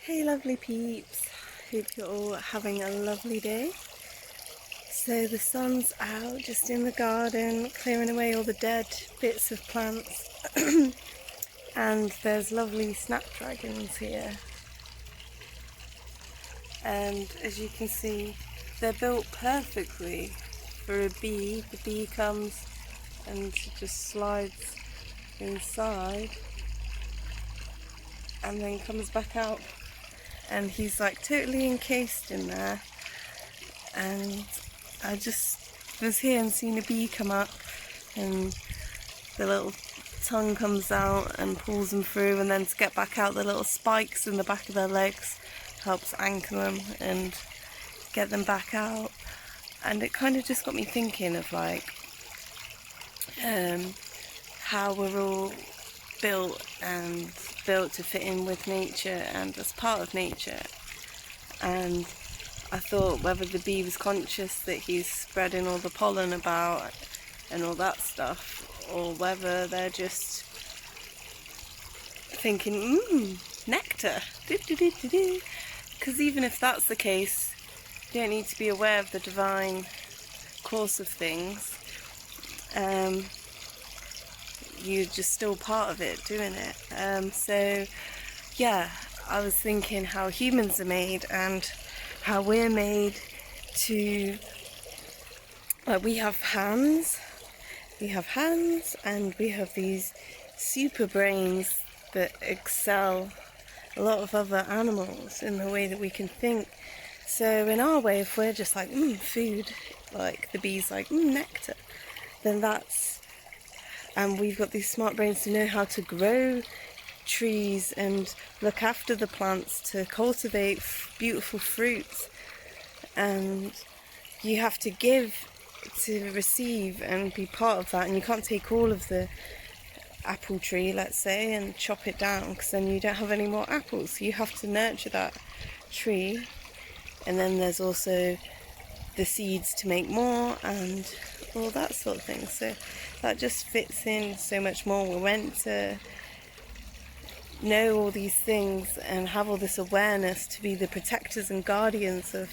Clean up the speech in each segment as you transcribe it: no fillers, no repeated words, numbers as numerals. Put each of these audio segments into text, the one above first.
Hey lovely peeps, hope you're all having a lovely day. So the sun's out just in the garden clearing away all the dead bits of plants and there's lovely snapdragons here, and as you can see they're built perfectly for a bee. The bee comes and just slides inside and then comes back out, and he's like totally encased in there. And I just was here and seen a bee come up, and the little tongue comes out and pulls them through, and then to get back out, the little spikes in the back of their legs helps anchor them and get them back out. And it kind of just got me thinking of like how we're all built to fit in with nature and as part of nature. And I thought whether the bee was conscious that he's spreading all the pollen about and all that stuff, or whether they're just thinking, nectar, because even if that's the case, you don't need to be aware of the divine course of things. You're just still part of it, doing it. So yeah, I was thinking how humans are made and how we're made to, like, we have hands and we have these super brains that excel a lot of other animals in the way that we can think. So in our way, if we're just like, food, like the bee's like, nectar, then that's, and we've got these smart brains to know how to grow trees and look after the plants, to cultivate beautiful fruits. And you have to give to receive and be part of that, and you can't take all of the apple tree, let's say, and chop it down, because then you don't have any more apples. You have to nurture that tree, and then there's also the seeds to make more and all that sort of thing. So that just fits in so much more. We're meant to know all these things and have all this awareness to be the protectors and guardians of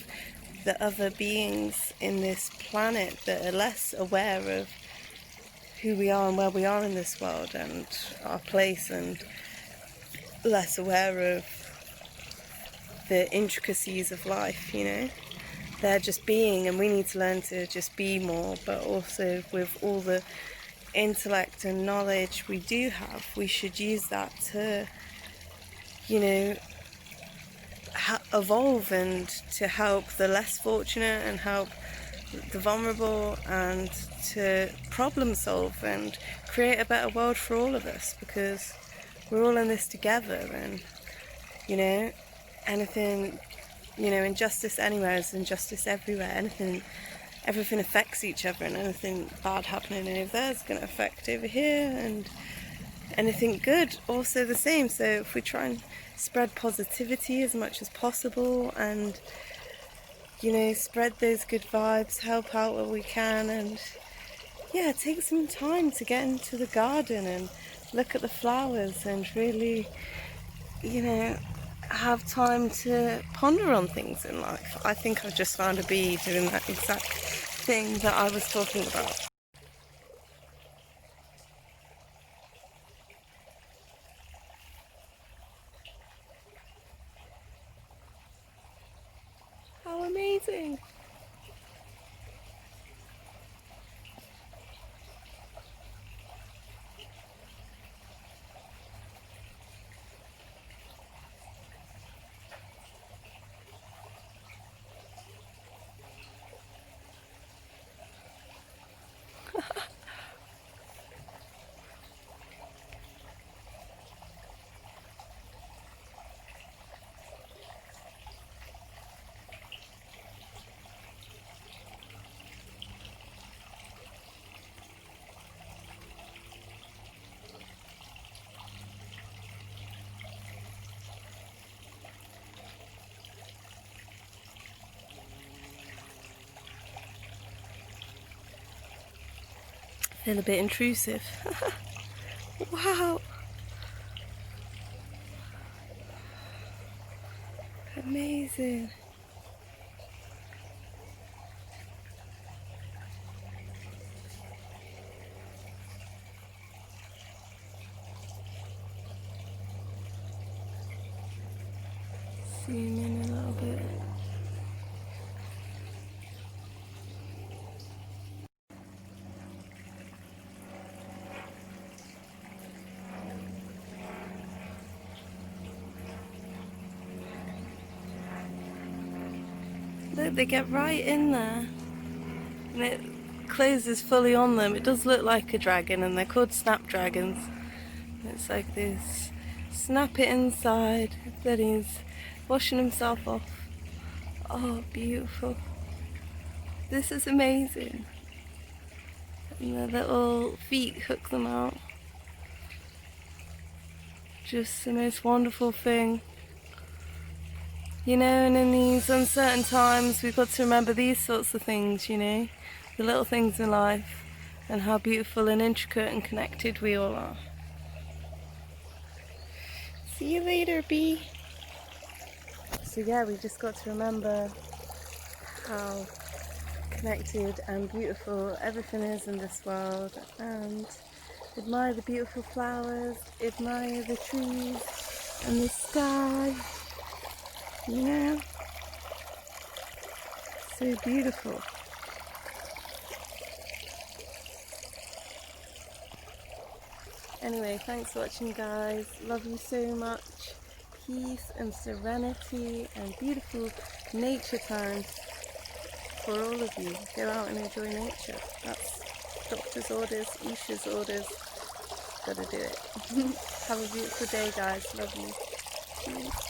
the other beings in this planet that are less aware of who we are and where we are in this world and our place, and less aware of the intricacies of life, you know. They're just being, and we need to learn to just be more, but also with all the intellect and knowledge we do have, we should use that to, you know, evolve and to help the less fortunate and help the vulnerable, and to problem solve and create a better world for all of us, because we're all in this together. And you know, anything, you know, injustice anywhere is injustice everywhere. Everything affects each other, and anything bad happening over there is going to affect over here, and anything good also the same. So if we try and spread positivity as much as possible, and you know, spread those good vibes, help out where we can, and yeah, take some time to get into the garden and look at the flowers and really, you know, have time to ponder on things in life. I think I've just found a bee doing that exact thing that I was talking about. How amazing! Feel a bit intrusive. Wow! Amazing. Zoom in a little bit. Look, they get right in there and it closes fully on them. It does look like a dragon, and they're called snapdragons. It's like this. Snap it inside, then he's washing himself off. Oh, beautiful. This is amazing. And the little feet hook them out. Just the most wonderful thing. You know, and in these uncertain times, we've got to remember these sorts of things, you know, the little things in life, and how beautiful and intricate and connected we all are. See you later, bee. So yeah, we just got to remember how connected and beautiful everything is in this world, and admire the beautiful flowers, admire the trees and the sky, you know, so beautiful. Anyway, thanks for watching, guys. Love you so much. Peace and serenity and beautiful nature time for all of you. Go out and enjoy nature. That's doctor's orders, Isha's orders. Gotta do it. Have a beautiful day, guys. Love you. Peace.